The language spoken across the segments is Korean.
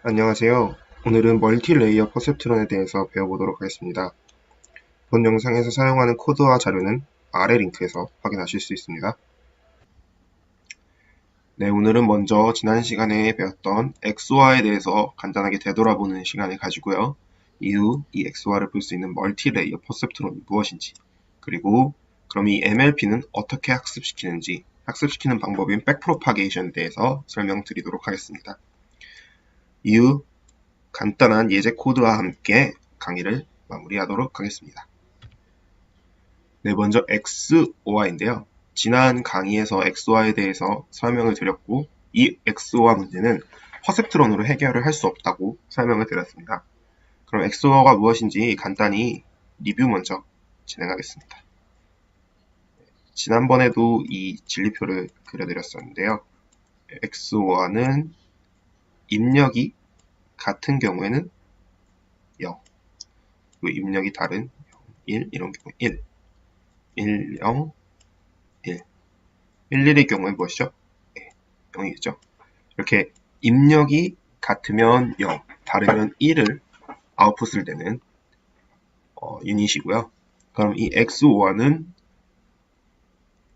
안녕하세요. 오늘은 멀티레이어 퍼셉트론에 대해서 배워보도록 하겠습니다. 본 영상에서 사용하는 코드와 자료는 아래 링크에서 확인하실 수 있습니다. 네, 오늘은 먼저 지난 시간에 배웠던 XOR에 대해서 간단하게 되돌아보는 시간을 가지고요. 이후 이 XOR을 볼 수 있는 멀티레이어 퍼셉트론이 무엇인지, 그리고 그럼 이 MLP는 어떻게 학습시키는지, 학습시키는 방법인 백프로파게이션에 대해서 설명드리도록 하겠습니다. 이후 간단한 예제 코드와 함께 강의를 마무리하도록 하겠습니다. 네, 먼저 XOR인데요. 지난 강의에서 XOR에 대해서 설명을 드렸고, 이 XOR 문제는 퍼셉트론으로 해결을 할 수 없다고 설명을 드렸습니다. 그럼 XOR가 무엇인지 간단히 리뷰 먼저 진행하겠습니다. 지난번에도 이 진리표를 그려드렸었는데요. XOR는 입력이 같은 경우에는 0, 입력이 다른 1, 이런 경우 1, 1, 0, 1, 11의 경우에 무엇이죠? 네, 0이겠죠. 이렇게 입력이 같으면 0, 다르면 1을 아웃풋을 내는 유닛이고요. 그럼 이 XOR는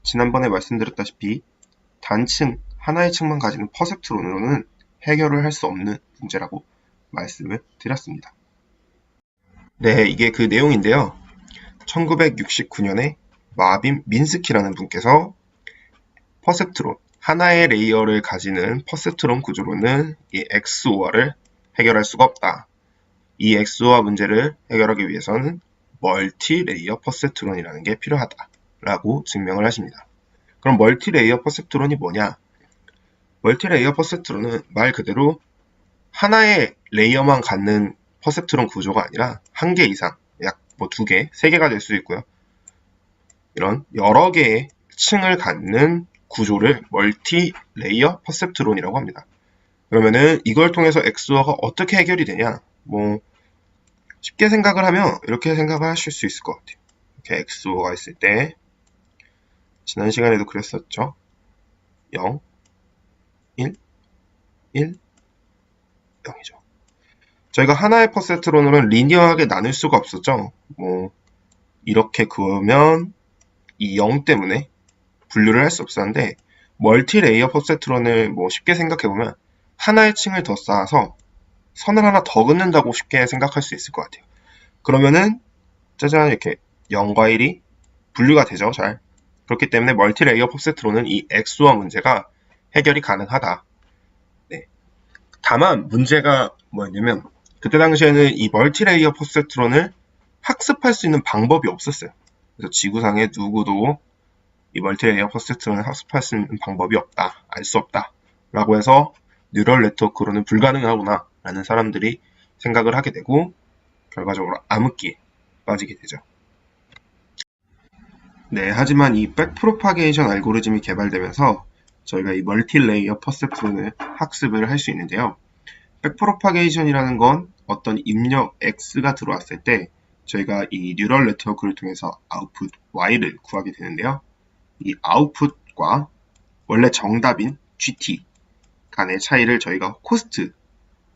지난번에 말씀드렸다시피 단층, 하나의 층만 가지는 퍼셉트론으로는 해결을 할 수 없는 문제라고 말씀을 드렸습니다. 네, 이게 그 내용인데요. 1969년에 마빈 민스키라는 분께서 퍼셉트론, 하나의 레이어를 가지는 퍼셉트론 구조로는 이 XOR을 해결할 수가 없다. 이 XOR 문제를 해결하기 위해서는 멀티레이어 퍼셉트론이라는 게 필요하다라고 증명을 하십니다. 그럼 멀티레이어 퍼셉트론이 뭐냐? 멀티레이어 퍼셉트론은 말 그대로 하나의 레이어만 갖는 퍼셉트론 구조가 아니라 한 개 이상, 약 뭐 2개, 3개가 될 수 있고요. 이런 여러 개의 층을 갖는 구조를 멀티레이어 퍼셉트론이라고 합니다. 그러면은 이걸 통해서 XOR가 어떻게 해결이 되냐? 뭐 쉽게 생각을 하면 이렇게 생각을 하실 수 있을 것 같아요. 이렇게 XOR가 있을 때 지난 시간에도 그랬었죠. 0, 1, 1, 0이죠. 저희가 하나의 퍼셉트론으로는 리니어하게 나눌 수가 없었죠. 뭐 이렇게 그으면 이 0 때문에 분류를 할 수 없었는데 멀티레이어 퍼셉트론을 뭐 쉽게 생각해보면 하나의 층을 더 쌓아서 선을 하나 더 긋는다고 쉽게 생각할 수 있을 것 같아요. 그러면은 짜잔 이렇게 0과 1이 분류가 되죠. 잘. 그렇기 때문에 멀티레이어 퍼셉트론은 이 XOR 문제가 해결이 가능하다. 네. 다만 문제가 뭐였냐면 그때 당시에는 이 멀티레이어 퍼셉트론을 학습할 수 있는 방법이 없었어요. 그래서 지구상에 누구도 이 멀티레이어 퍼셉트론을 학습할 수 있는 방법이 없다. 알 수 없다. 라고 해서 뉴럴 네트워크로는 불가능하구나 라는 사람들이 생각을 하게 되고 결과적으로 암흑기에 빠지게 되죠. 네, 하지만 이 백프로파게이션 알고리즘이 개발되면서 저희가 이 멀티레이어 퍼셉트론을 학습을 할 수 있는데요. 백프로파게이션이라는 건 어떤 입력 X가 들어왔을 때 저희가 이 뉴럴 네트워크를 통해서 아웃풋 Y를 구하게 되는데요. 이 아웃풋과 원래 정답인 GT 간의 차이를 저희가 코스트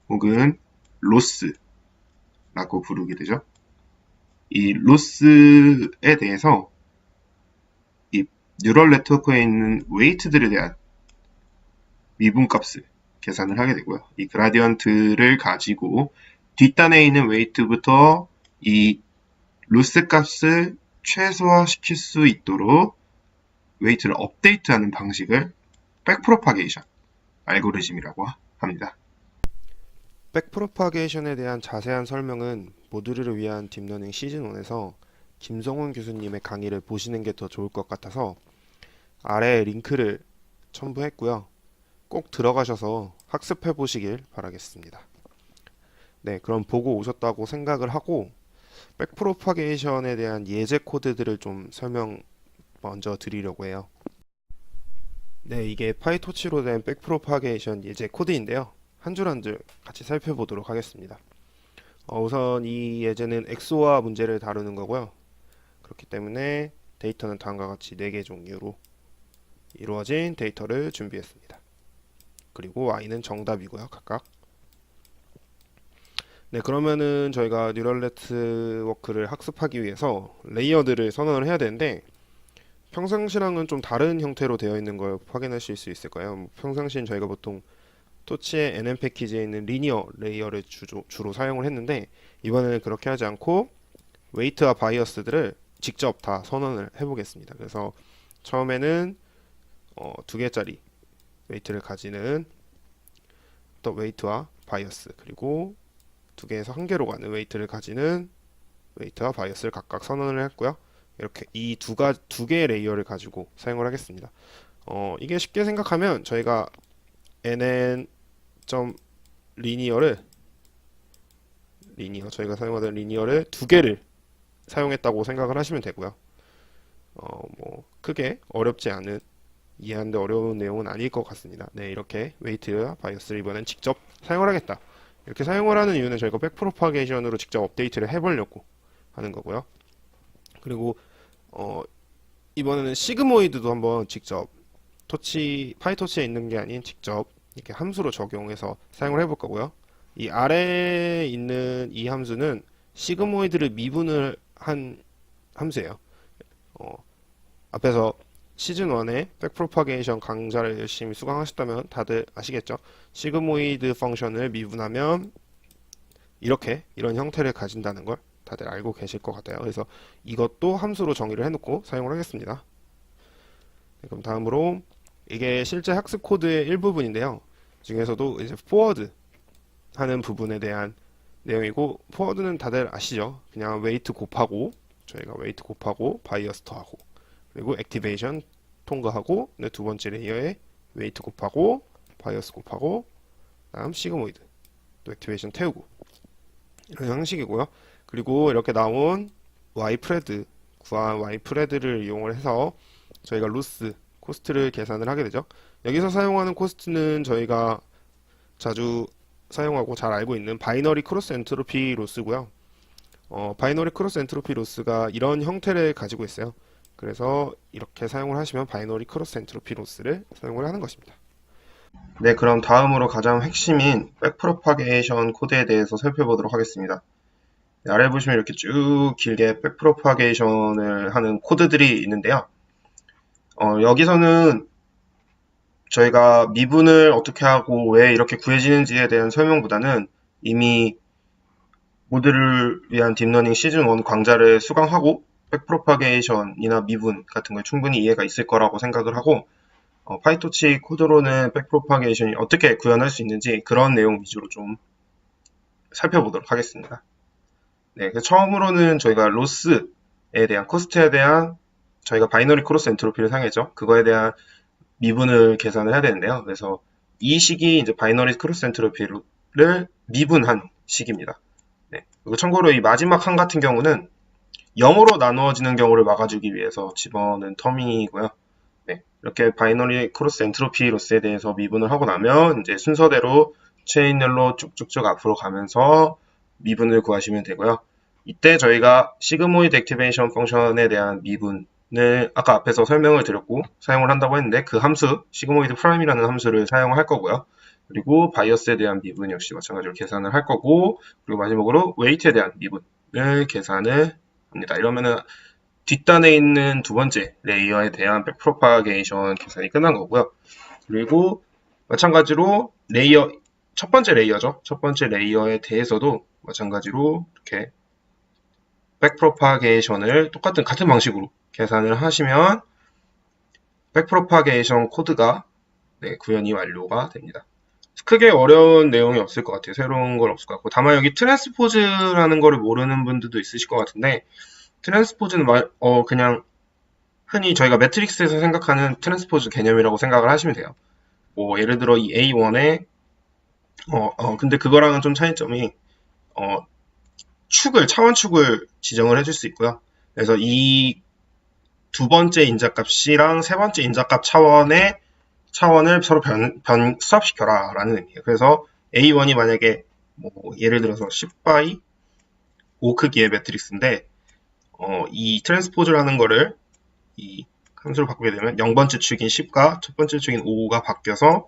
혹은 로스라고 부르게 되죠. 이 로스에 대해서 이 뉴럴 네트워크에 있는 웨이트들에 대한 미분값을 계산을 하게 되고요. 이 그라디언트를 가지고 뒷단에 있는 웨이트부터 이 로스 값을 최소화시킬 수 있도록 웨이트를 업데이트하는 방식을 백프로파게이션 알고리즘이라고 합니다. 백프로파게이션에 대한 자세한 설명은 모듈을 위한 딥러닝 시즌1에서 김성훈 교수님의 강의를 보시는 게 더 좋을 것 같아서 아래에 링크를 첨부했고요. 꼭 들어가셔서 학습해 보시길 바라겠습니다. 네, 그럼 보고 오셨다고 생각을 하고 백프로파게이션에 대한 예제 코드들을 좀 설명 먼저 드리려고 해요. 네, 이게 파이토치로 된 백프로파게이션 예제 코드인데요. 한 줄 한 줄 같이 살펴보도록 하겠습니다. 우선 이 예제는 엑소와 문제를 다루는 거고요. 그렇기 때문에 데이터는 다음과 같이 4개 종류로 이루어진 데이터를 준비했습니다. 그리고 y는 정답이고요. 각각. 네, 그러면은 저희가 뉴럴 네트워크를 학습하기 위해서 레이어들을 선언을 해야 되는데 평상시랑은 좀 다른 형태로 되어 있는 걸 확인하실 수 있을까요? 평상시엔 저희가 보통 토치의 NM 패키지에 있는 리니어 레이어를 주로 사용을 했는데 이번에는 그렇게 하지 않고 웨이트와 바이어스들을 직접 다 선언을 해보겠습니다. 그래서 처음에는 두 개짜리 웨이트를 가지는 더 웨이트와 바이어스, 그리고 두 개에서 한 개로 가는 웨이트를 가지는 웨이트와 바이어스를 각각 선언을 했고요. 이렇게 이 두 개의 레이어를 가지고 사용을 하겠습니다. 이게 쉽게 생각하면 저희가 nn.linear를 저희가 사용하던 리니어를 두 개를 사용했다고 생각을 하시면 되고요. 크게 어렵지 않은, 이해하는데 어려운 내용은 아닐 것 같습니다. 네, 이렇게 웨이트와 바이어스를 이번엔 직접 사용을 하겠다. 이렇게 사용을 하는 이유는 저희가 백프로파게이션으로 직접 업데이트를 해보려고 하는 거고요. 그리고 이번에는 시그모이드도 한번 직접 파이토치에 있는 게 아닌 직접 이렇게 함수로 적용해서 사용을 해볼 거고요. 이 아래에 있는 이 함수는 시그모이드를 미분을 한 함수예요. 앞에서 시즌 1에 백프로파게이션 강좌를 열심히 수강하셨다면 다들 아시겠죠? 시그모이드 펑션을 미분하면 이런 형태를 가진다는 걸 다들 알고 계실 것 같아요. 그래서 이것도 함수로 정의를 해놓고 사용을 하겠습니다. 네, 그럼 다음으로 이게 실제 학습 코드의 일부분인데요. 중에서도 이제 포워드 하는 부분에 대한 내용이고, 포워드는 다들 아시죠? 그냥 웨이트 곱하고, 저희가 웨이트 곱하고 바이어스 더하고, 그리고 액티베이션 통과하고, 네, 두 번째 레이어에 웨이트 곱하고 바이어스 곱하고, 다음 시그모이드 또 액티베이션 태우고, 이런 형식이고요. 그리고 이렇게 나온 구한 y프레드를 이용을 해서 저희가 로스 코스트를 계산을 하게 되죠. 여기서 사용하는 코스트는 저희가 자주 사용하고 잘 알고 있는 바이너리 크로스 엔트로피 로스고요. 바이너리 크로스 엔트로피 로스가 이런 형태를 가지고 있어요. 그래서 이렇게 사용을 하시면 바이너리 크로스 엔트로피 로스를 사용을 하는 것입니다. 네, 그럼 다음으로 가장 핵심인 백프로파게이션 코드에 대해서 살펴보도록 하겠습니다. 네, 아래 보시면 이렇게 쭉 길게 백프로파게이션을 하는 코드들이 있는데요. 여기서는 저희가 미분을 어떻게 하고 왜 이렇게 구해지는지에 대한 설명보다는 이미 모듈을 위한 딥러닝 시즌 1 강좌를 수강하고 백프로파게이션이나 미분 같은 걸 충분히 이해가 있을 거라고 생각을 하고, 파이토치 코드로는 백프로파게이션이 어떻게 구현할 수 있는지 그런 내용 위주로 좀 살펴보도록 하겠습니다. 네, 처음으로는 저희가 로스에 대한 코스트에 대한 저희가 바이너리 크로스 엔트로피를 사용했죠. 그거에 대한 미분을 계산을 해야 되는데요. 그래서 이 식이 이제 바이너리 크로스 엔트로피를 미분한 식입니다. 네, 그리고 참고로 이 마지막 항 같은 경우는 0으로 나누어지는 경우를 막아주기 위해서 집어넣은 터밍이고요. 네, 이렇게 바이너리 크로스 엔트로피 로스에 대해서 미분을 하고 나면 이제 순서대로 체인열로 쭉쭉쭉 앞으로 가면서 미분을 구하시면 되고요. 이때 저희가 시그모이드 액티베이션 펑션에 대한 미분을 아까 앞에서 설명을 드렸고 사용을 한다고 했는데, 그 함수 시그모이드 프라임이라는 함수를 사용할 거고요. 그리고 바이어스에 대한 미분 역시 마찬가지로 계산을 할 거고, 그리고 마지막으로 웨이트에 대한 미분을 계산을 합니다. 이러면은 뒷단에 있는 두 번째 레이어에 대한 백프로파게이션 계산이 끝난 거고요. 그리고 마찬가지로 첫 번째 레이어죠. 첫 번째 레이어에 대해서도 마찬가지로 이렇게 백프로파게이션을 같은 방식으로 계산을 하시면 백프로파게이션 코드가 구현이 완료가 됩니다. 크게 어려운 내용이 없을 것 같아요. 새로운 건 없을 것 같고, 다만 여기 트랜스포즈라는 거를 모르는 분들도 있으실 것 같은데, 트랜스포즈는 그냥 흔히 저희가 매트릭스에서 생각하는 트랜스포즈 개념이라고 생각을 하시면 돼요. 예를 들어 이 A1에 근데 그거랑은 좀 차이점이 차원축을 지정을 해줄 수 있고요. 그래서 이 두 번째 인자값이랑 세 번째 인자값 차원을 서로 수합시켜라 라는 의미예요. 그래서 A1이 만약에 예를 들어서 10by 5 크기의 매트릭스인데, 이 트랜스포즈라는 거를 이 함수로 바꾸게 되면 0번째 축인 10과 첫 번째 축인 5가 바뀌어서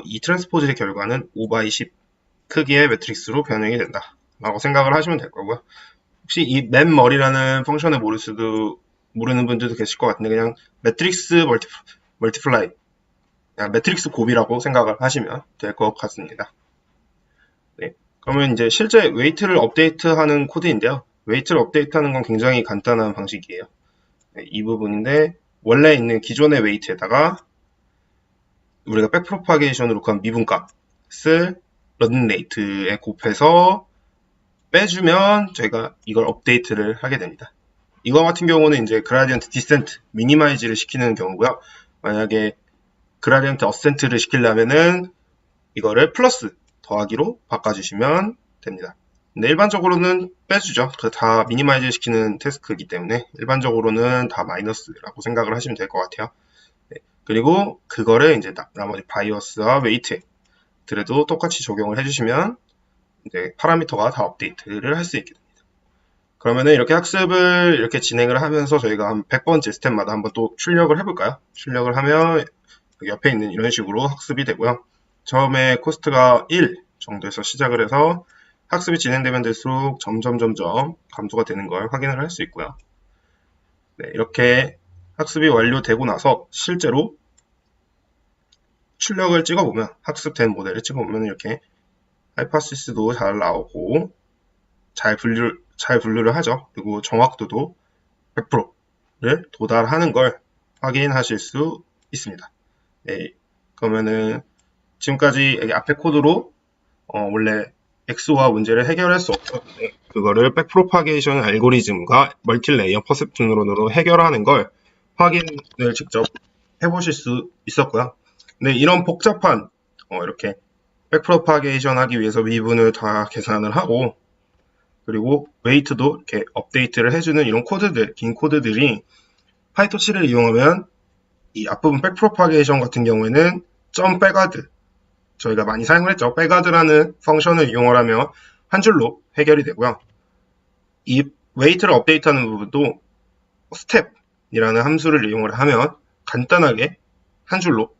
이 트랜스포즈의 결과는 5 by 10 크기의 매트릭스로 변형이 된다 라고 생각을 하시면 될 거고요. 혹시 이 맵머리라는 펑션을 모르는 분들도 계실 것 같은데 그냥 매트릭스 멀티플라이 그냥 매트릭스 곱이라고 생각을 하시면 될 것 같습니다. 네. 그러면 이제 실제 웨이트를 업데이트하는 코드인데요. 웨이트를 업데이트하는 건 굉장히 간단한 방식이에요. 네, 이 부분인데 원래 있는 기존의 웨이트에다가 우리가 백프로파게이션으로 구한 미분값을 런레이트에 곱해서 빼주면 저희가 이걸 업데이트를 하게 됩니다. 이거 같은 경우는 이제 그라디언트 디센트 미니마이즈를 시키는 경우고요. 만약에 그라디언트 어센트를 시키려면은 이거를 플러스 더하기로 바꿔주시면 됩니다. 근데 일반적으로는 빼주죠. 다 미니마이즈 시키는 태스크이기 때문에 일반적으로는 다 마이너스라고 생각을 하시면 될 것 같아요. 네. 그리고 그거를 이제 나머지 바이어스와 웨이트들에도 똑같이 적용을 해주시면 이제 파라미터가 다 업데이트를 할 수 있게 됩니다. 그러면은 이렇게 학습을 이렇게 진행을 하면서 저희가 한 100번째 스텝마다 한번 또 출력을 해볼까요? 출력을 하면 옆에 있는 이런 식으로 학습이 되고요. 처음에 코스트가 1 정도에서 시작을 해서 학습이 진행되면 될수록 점점 감소가 되는 걸 확인을 할 수 있고요. 네, 이렇게 학습이 완료되고 나서 실제로 출력을 찍어보면 학습된 모델을 찍어보면 이렇게 하이파시스도 잘 나오고 잘 분류를 하죠. 그리고 정확도도 100%를 도달하는 걸 확인하실 수 있습니다. 네, 그러면은 지금까지 여기 앞에 코드로 원래 XOR 문제를 해결할 수 없었는데 그거를 백프로파게이션 알고리즘과 멀티레이어 퍼셉트 뉴런으로 해결하는 걸 확인을 직접 해보실 수 있었고요. 근데 이런 복잡한 이렇게 백프로파게이션 하기 위해서 미분을 다 계산을 하고 그리고 웨이트도 이렇게 업데이트를 해주는 이런 코드들, 긴 코드들이 파이토치를 이용하면 이 앞부분 백프로파게이션 같은 경우에는 점 백가드 저희가 많이 사용을 했죠. 백가드라는 펑션을 이용을 하면 한 줄로 해결이 되고요. 이 웨이트를 업데이트하는 부분도 스텝이라는 함수를 이용을 하면 간단하게 한 줄로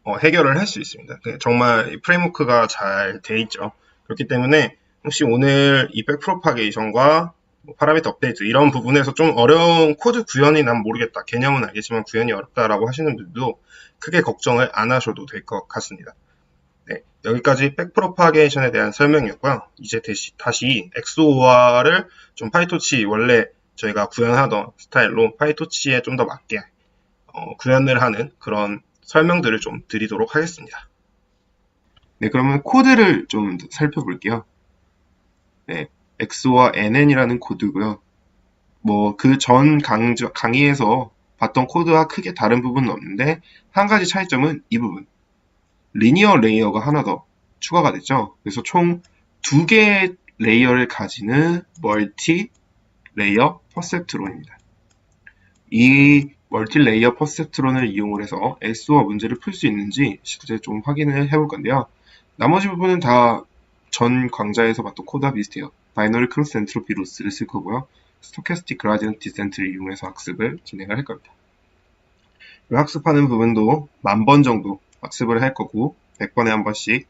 해결을 할 수 있습니다. 정말 프레임워크가 잘 돼 있죠. 그렇기 때문에 혹시 오늘 이 백프로파게이션과 파라미터 업데이트 이런 부분에서 좀 어려운 코드 구현이 난 모르겠다. 개념은 알겠지만 구현이 어렵다라고 하시는 분들도 크게 걱정을 안 하셔도 될 것 같습니다. 네, 여기까지 백프로파게이션에 대한 설명이었고요. 이제 다시 XOR을 좀 파이토치 원래 저희가 구현하던 스타일로 파이토치에 좀 더 맞게 구현을 하는 그런 설명들을 좀 드리도록 하겠습니다. 네, 그러면 코드를 좀 살펴볼게요. 네, XOR NN이라는 코드고요. 뭐 그 전 강의에서 봤던 코드와 크게 다른 부분은 없는데 한 가지 차이점은 이 부분. 리니어 레이어가 하나 더 추가가 됐죠. 그래서 총 2개의 레이어를 가지는 멀티 레이어 퍼셉트론입니다. 이 멀티 레이어 퍼셉트론을 이용을 해서 XOR 문제를 풀 수 있는지 실제 좀 확인을 해볼 건데요. 나머지 부분은 다 전 강좌에서 봤던 코드와 비슷해요. 바이너리 크로스 엔트로피 로스를 쓸 거고요. 스토캐스틱 그라디언트 디센트를 이용해서 학습을 진행을 할 겁니다. 학습하는 부분도 10,000번 정도 학습을 할 거고 100번에 한 번씩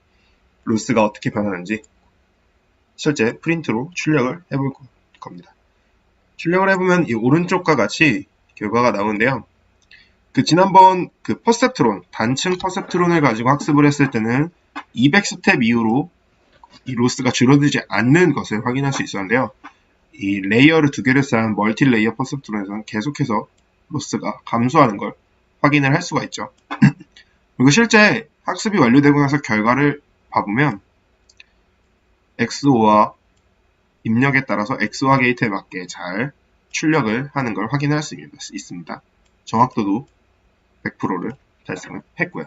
로스가 어떻게 변하는지 실제 프린트로 출력을 해볼 겁니다. 출력을 해보면 이 오른쪽과 같이 결과가 나오는데요. 지난번 퍼셉트론, 단층 퍼셉트론을 가지고 학습을 했을 때는 200스텝 이후로 이 로스가 줄어들지 않는 것을 확인할 수 있었는데요. 이 레이어를 2개를 쌓은 멀티 레이어 퍼셉트론에서는 계속해서 로스가 감소하는 걸 확인을 할 수가 있죠. 그리고 실제 학습이 완료되고 나서 결과를 봐보면 XOR 입력에 따라서 XOR 게이트에 맞게 잘 출력을 하는 걸 확인할 수 있습니다. 정확도도 100%를 달성을 했고요.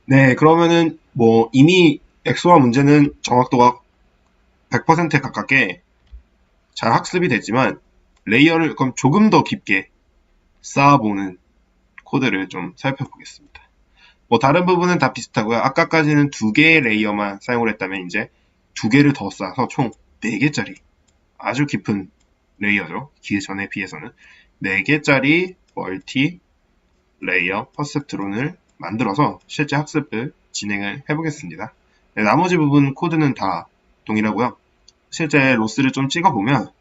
네, 그러면은 이미 XOR 문제는 정확도가 100%에 가깝게 잘 학습이 됐지만 레이어를 그럼 조금 더 깊게 쌓아보는 코드를 좀 살펴보겠습니다. 다른 부분은 다 비슷하고요. 아까까지는 2개의 레이어만 사용을 했다면 이제 2개를 더 쌓아서 총 4개짜리 아주 깊은 레이어죠. 기존에 비해서는 4개짜리 멀티 레이어 퍼셉트론을 만들어서 실제 학습을 진행을 해보겠습니다. 네, 나머지 부분 코드는 다 동일하고요. 실제 로스를 좀 찍어보면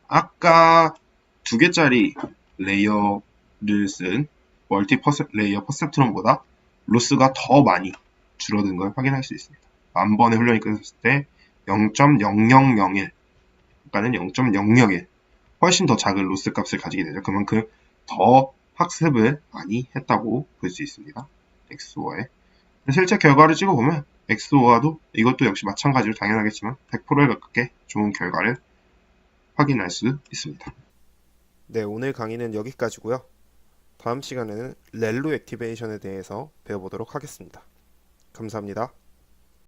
아까 2개짜리 레이어를 쓴 멀티 레이어 퍼셉트론보다 로스가 더 많이 줄어든 걸 확인할 수 있습니다. 1000번의 훈련이 끝났을 때 0.0001, 아까는 0.001, 훨씬 더 작은 로스 값을 가지게 되죠. 그만큼 더 학습을 많이 했다고 볼 수 있습니다. XOR에. 실제 결과를 찍어보면 XOR도 이것도 역시 마찬가지로 당연하겠지만 100%에 가깝게 좋은 결과를 확인할 수 있습니다. 네, 오늘 강의는 여기까지고요. 다음 시간에는 렐로 액티베이션에 대해서 배워보도록 하겠습니다. 감사합니다.